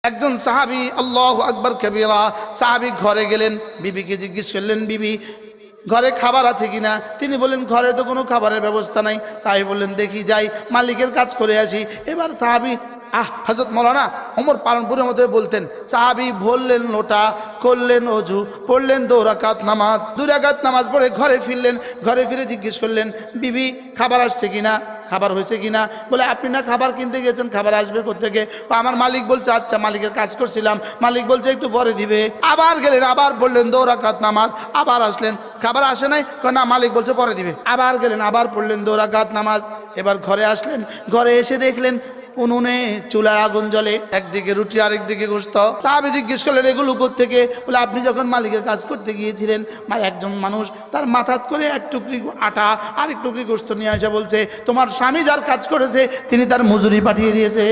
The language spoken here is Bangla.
একজন সাহাবী, আল্লাহু আকবার কবীরা, সাহাবী ঘরে গেলেন, বিবিকে জিজ্ঞেস করলেন, বিবি ঘরে খাবার আছে কিনা? তিনি বললেন ঘরে তো কোনো খাবারের ব্যবস্থা নাই। সাহাবী বললেন দেখি যাই মালিকের কাজ করে আসি। এবার সাহাবী হযরত মাওলানা ওমর পালনপুরের মতো বলতেন, সাহাবী ভরলেন লোটা, করলেন অজু, পড়লেন 2 রাকাত নামাজ, 2 রাকাত নামাজ পড়ে ঘরে ফিরলেন। ঘরে ফিরে জিজ্ঞেস করলেন, বিবি খাবার আসছে কিনা, খাবার হয়েছে কিনা? বলে আপনি না খাবার কিনতে গেছেন, খাবার আসবে কোত্থেকে? আমার মালিক বলছে আচ্ছা, মালিকের কাজ করছিলাম, মালিক বলছে একটু পরে দিবে। আবার গেলেন, আবার পড়লেন 2 রাকাত নামাজ, আবার আসলেন, খাবার আসে নাই? না, মালিক বলছে পরে দিবে। আবার গেলেন, আবার পড়লেন 2 রাকাত নামাজ। এবার ঘরে আসলেন, ঘরে এসে দেখলেন উনুনে চুলায় আগুন জ্বলে, একদিকে রুটি আরেকদিকে গোশত। সাহাবী জিজ্ঞেস করলেন এগুলো কোত্থেকে? বলে আপনি যখন মালিকের কাজ করতে গিয়েছিলেন, একজন মানুষ তার মাথাত করে 1 টুকরি আটা আর 1 টুকরি গোশত নিয়ে এসে বলছে তোমার স্বামী যার কাজ করেছে তিনি তার মজুরি পাঠিয়ে দিয়েছে।